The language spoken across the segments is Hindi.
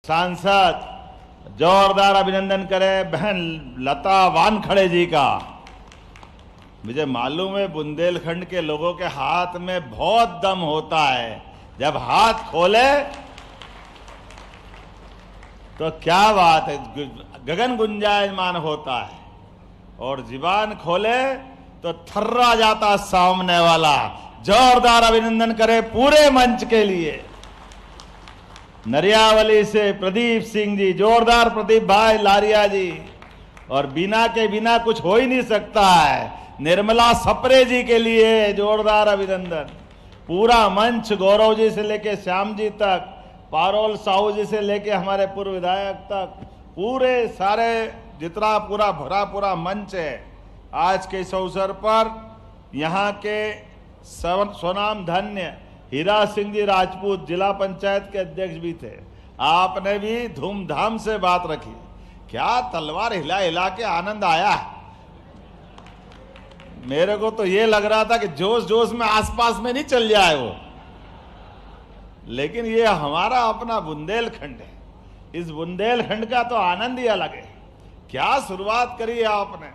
सांसद जोरदार अभिनंदन करें बहन लता वानखड़े जी का। मुझे मालूम है बुंदेलखंड के लोगों के हाथ में बहुत दम होता है। जब हाथ खोले तो क्या बात है, गगन गुंजायमान होता है, और जुबान खोले तो थर्रा जाता सामने वाला। जोरदार अभिनंदन करें पूरे मंच के लिए। नरियावली से प्रदीप सिंह जी, जोरदार प्रदीप भाई लारिया जी। और बिना के बिना कुछ हो ही नहीं सकता है। निर्मला सप्रे जी के लिए जोरदार अभिनंदन। पूरा मंच गौरव जी से लेके श्याम जी तक, पारोल साहू जी से लेके हमारे पूर्व विधायक तक, पूरे सारे जितना पूरा भरा पूरा मंच है। आज के इस अवसर पर यहाँ के स्वनाम धन्य हीरा सिंह जी राजपूत जिला पंचायत के अध्यक्ष भी थे। आपने भी धूमधाम से बात रखी। क्या तलवार हिला हिला के आनंद आया। मेरे को तो ये लग रहा था कि जोश जोश में आसपास में नहीं चल जाए वो, लेकिन ये हमारा अपना बुंदेलखंड है। इस बुंदेलखंड का तो आनंद ही अलग है। क्या शुरुआत करी है आपने।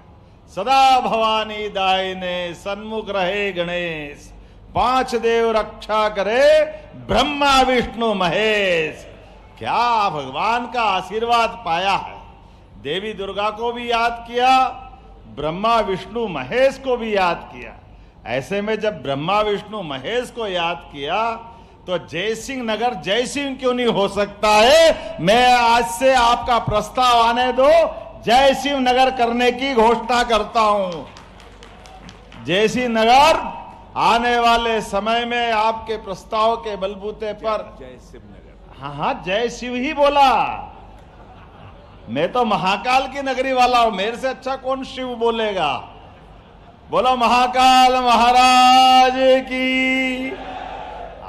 सदा भवानी दायिने सन्मुख रहे गणेश, पांच देव रक्षा करे ब्रह्मा विष्णु महेश। क्या भगवान का आशीर्वाद पाया है। देवी दुर्गा को भी याद किया, ब्रह्मा विष्णु महेश को भी याद किया। ऐसे में जब ब्रह्मा विष्णु महेश को याद किया तो जयसिंह नगर जयसिंह क्यों नहीं हो सकता है। मैं आज से आपका प्रस्ताव आने दो, जयसिंह नगर करने की घोषणा करता हूं। जयसिंह नगर आने वाले समय में आपके प्रस्ताव के बलबूते पर जय शिव नगर। हाँ, जय शिव ही बोला। मैं तो महाकाल की नगरी वाला हूं, मेरे से अच्छा कौन शिव बोलेगा। बोलो महाकाल महाराज की।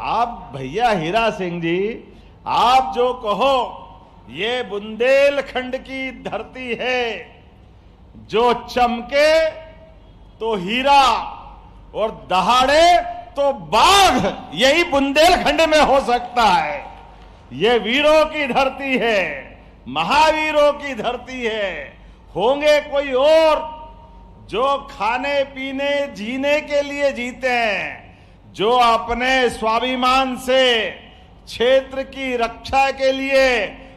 आप भैया हीरा सिंह जी, आप जो कहो, ये बुंदेलखंड की धरती है। जो चमके तो हीरा और दहाड़े तो बाघ, यही बुंदेलखंड में हो सकता है। ये वीरों की धरती है, महावीरों की धरती है। होंगे कोई और जो खाने पीने जीने के लिए जीते हैं, जो अपने स्वाभिमान से क्षेत्र की रक्षा के लिए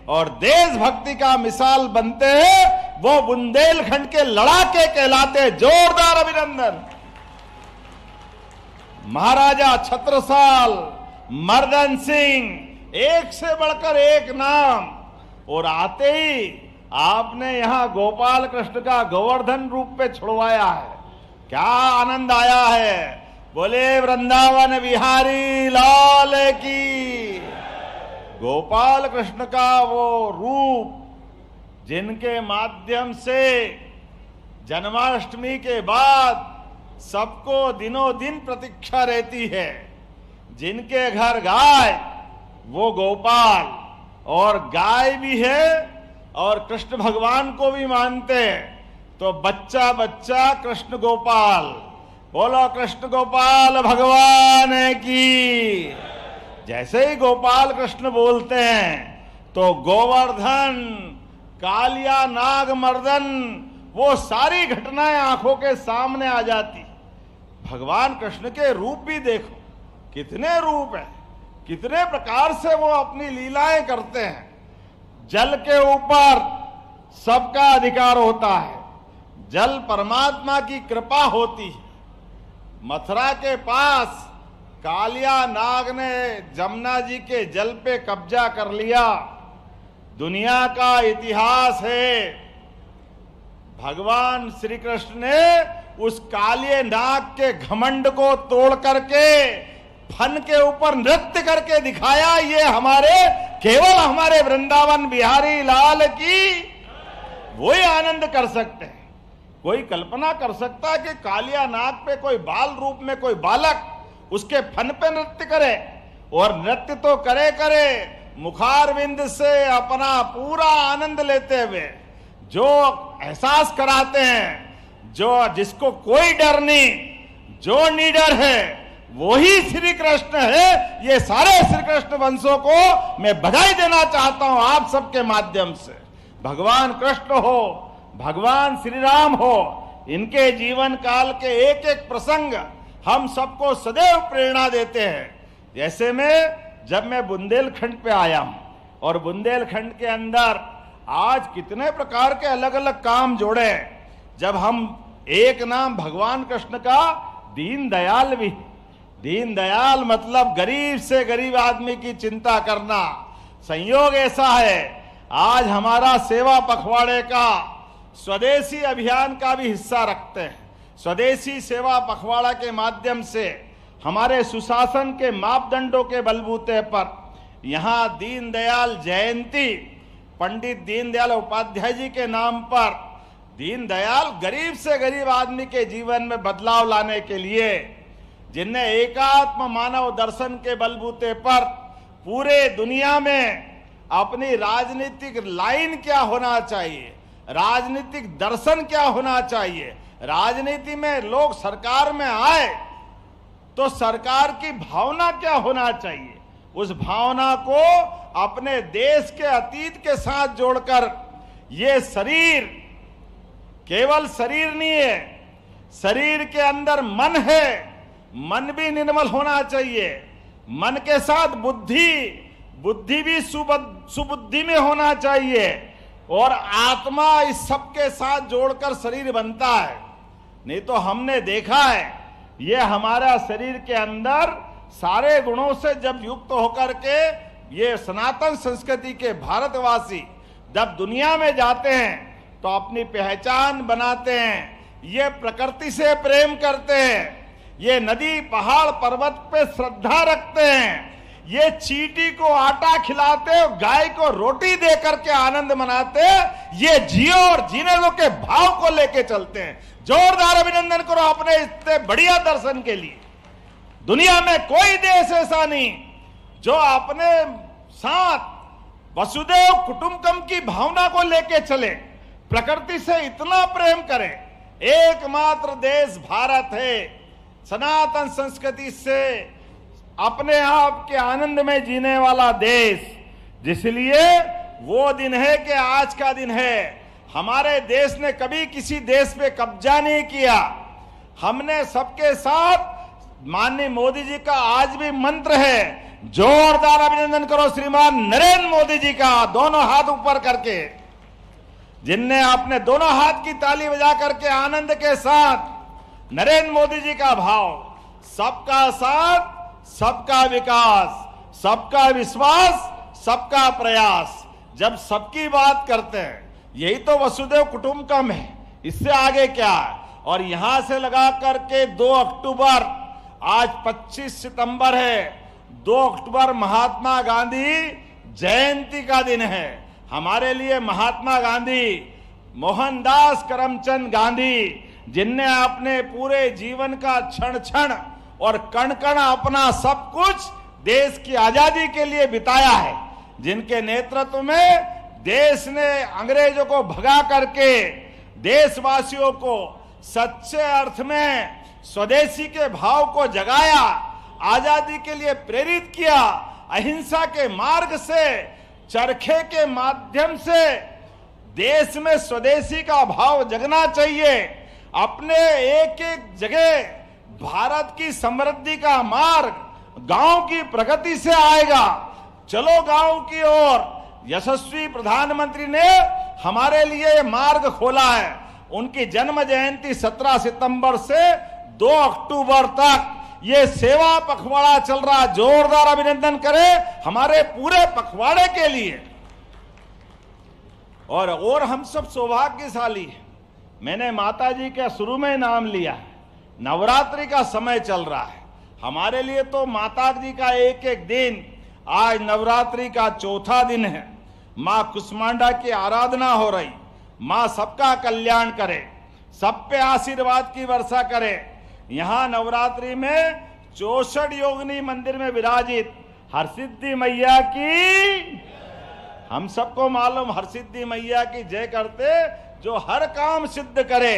और देशभक्ति का मिसाल बनते हैं, वो बुंदेलखंड के लड़ाके कहलाते। जोरदार अभिनंदन। महाराजा छत्रसाल, मर्दन सिंह, एक से बढ़कर एक नाम। और आते ही आपने यहां गोपाल कृष्ण का गोवर्धन रूप पे छुड़वाया है। क्या आनंद आया है। बोले वृंदावन बिहारी लाल की। गोपाल कृष्ण का वो रूप जिनके माध्यम से जन्माष्टमी के बाद सबको दिनों दिन प्रतीक्षा रहती है। जिनके घर गाय वो गोपाल, और गाय भी है और कृष्ण भगवान को भी मानते हैं, तो बच्चा बच्चा कृष्ण गोपाल। बोलो कृष्ण गोपाल भगवान की। जैसे ही गोपाल कृष्ण बोलते हैं तो गोवर्धन, कालिया नाग मर्दन, वो सारी घटनाएं आंखों के सामने आ जाती। भगवान कृष्ण के रूप भी देखो, कितने रूप है, कितने प्रकार से वो अपनी लीलाएं करते हैं। जल के ऊपर सबका अधिकार होता है, जल परमात्मा की कृपा होती है। मथुरा के पास कालिया नाग ने जमुना जी के जल पे कब्जा कर लिया। दुनिया का इतिहास है, भगवान श्री कृष्ण ने उस कालिये नाग के घमंड को तोड़ करके फन के ऊपर नृत्य करके दिखाया। ये हमारे, केवल हमारे वृंदावन बिहारी लाल की वही आनंद कर सकते हैं। कोई कल्पना कर सकता है कि कालिया नाग पे कोई बाल रूप में कोई बालक उसके फन पे नृत्य करे। और नृत्य तो करे करे, मुखारविंद से अपना पूरा आनंद लेते हुए जो एहसास कराते हैं, जो जिसको कोई डर नहीं, जो निडर है वो ही श्री कृष्ण है। ये सारे श्री कृष्ण वंशों को मैं बधाई देना चाहता हूं आप सबके माध्यम से। भगवान कृष्ण हो, भगवान श्री राम हो, इनके जीवन काल के एक एक प्रसंग हम सबको सदैव प्रेरणा देते हैं। जैसे जब मैं बुंदेलखंड पे आया हूं और बुंदेलखंड के अंदर आज कितने प्रकार के अलग अलग काम जोड़े। जब हम एक नाम भगवान कृष्ण का दीन दयाल भी, दीन दयाल मतलब गरीब से गरीब आदमी की चिंता करना। संयोग ऐसा है आज हमारा सेवा पखवाड़े का स्वदेशी अभियान का भी हिस्सा रखते हैं। स्वदेशी सेवा पखवाड़ा के माध्यम से हमारे सुशासन के मापदंडों के बलबूते पर यहाँ दीनदयाल जयंती, पंडित दीनदयाल उपाध्याय जी के नाम पर दीनदयाल गरीब से गरीब आदमी के जीवन में बदलाव लाने के लिए, जिनने एकात्म मानव दर्शन के बलबूते पर पूरे दुनिया में अपनी राजनीतिक लाइन क्या होना चाहिए, राजनीतिक दर्शन क्या होना चाहिए, राजनीति में लोग सरकार में आए तो सरकार की भावना क्या होना चाहिए, उस भावना को अपने देश के अतीत के साथ जोड़कर ये शरीर केवल शरीर नहीं है, शरीर के अंदर मन है, मन भी निर्मल होना चाहिए। मन के साथ बुद्धि, बुद्धि भी सुबुद्धि में होना चाहिए और आत्मा इस सब के साथ जोड़कर शरीर बनता है। नहीं तो हमने देखा है ये हमारा शरीर के अंदर सारे गुणों से जब युक्त होकर के ये सनातन संस्कृति के भारतवासी जब दुनिया में जाते हैं तो अपनी पहचान बनाते हैं। ये प्रकृति से प्रेम करते हैं, ये नदी पहाड़ पर्वत पे श्रद्धा रखते हैं, ये चींटी को आटा खिलाते और गाय को रोटी दे करके आनंद मनाते, ये जियो और जीने दो के भाव को लेके चलते हैं। जोरदार अभिनंदन करो अपने इतने बढ़िया दर्शन के लिए। दुनिया में कोई देश ऐसा नहीं जो अपने साथ वसुदेव कुटुंबकम की भावना को लेके चले, प्रकृति से इतना प्रेम करे। एकमात्र देश भारत है सनातन संस्कृति से अपने आप के आनंद में जीने वाला देश। जिसलिए वो दिन है कि आज का दिन है। हमारे देश ने कभी किसी देश पे कब्जा नहीं किया। हमने सबके साथ, माननीय मोदी जी का आज भी मंत्र है, जोरदार अभिनंदन करो श्रीमान नरेंद्र मोदी जी का, दोनों हाथ ऊपर करके, जिनने अपने दोनों हाथ की ताली बजा करके आनंद के साथ नरेंद्र मोदी जी का भाव, सबका साथ सबका विकास, सबका विश्वास, सबका प्रयास। जब सबकी बात करते हैं, यही तो वसुदेव कुटुंबकम है, इससे आगे क्या है। और यहां से लगा करके 2 अक्टूबर, आज 25 सितंबर है, 2 अक्टूबर महात्मा गांधी जयंती का दिन है। हमारे लिए महात्मा गांधी, मोहनदास करमचंद गांधी, जिनने अपने पूरे जीवन का क्षण क्षण और कण कण अपना सब कुछ देश की आजादी के लिए बिताया है, जिनके नेतृत्व में देश ने अंग्रेजों को भगा करके देशवासियों को सच्चे अर्थ में स्वदेशी के भाव को जगाया, आजादी के लिए प्रेरित किया, अहिंसा के मार्ग से, चरखे के माध्यम से देश में स्वदेशी का भाव जगना चाहिए। अपने एक एक जगह भारत की समृद्धि का मार्ग गांव की प्रगति से आएगा। चलो गांव की ओर। यशस्वी प्रधानमंत्री ने हमारे लिए मार्ग खोला है। उनकी जन्म जयंती 17 सितंबर से 2 अक्टूबर तक ये सेवा पखवाड़ा चल रहा। जोरदार अभिनंदन करें हमारे पूरे पखवाड़े के लिए। और हम सब सौभाग्यशाली हैं। मैंने माता जी का शुरू में नाम लिया है। नवरात्रि का समय चल रहा है। हमारे लिए तो माता जी का एक एक दिन, आज नवरात्रि का 4था दिन है। मां कुष्मांडा की आराधना हो रही। मां सबका कल्याण करे, सब पे आशीर्वाद की वर्षा करे। यहां नवरात्रि में 64 योगिनी मंदिर में विराजित हरसिद्धि मैया की, हम सबको मालूम हरसिद्धि मैया की जय करते, जो हर काम सिद्ध करे।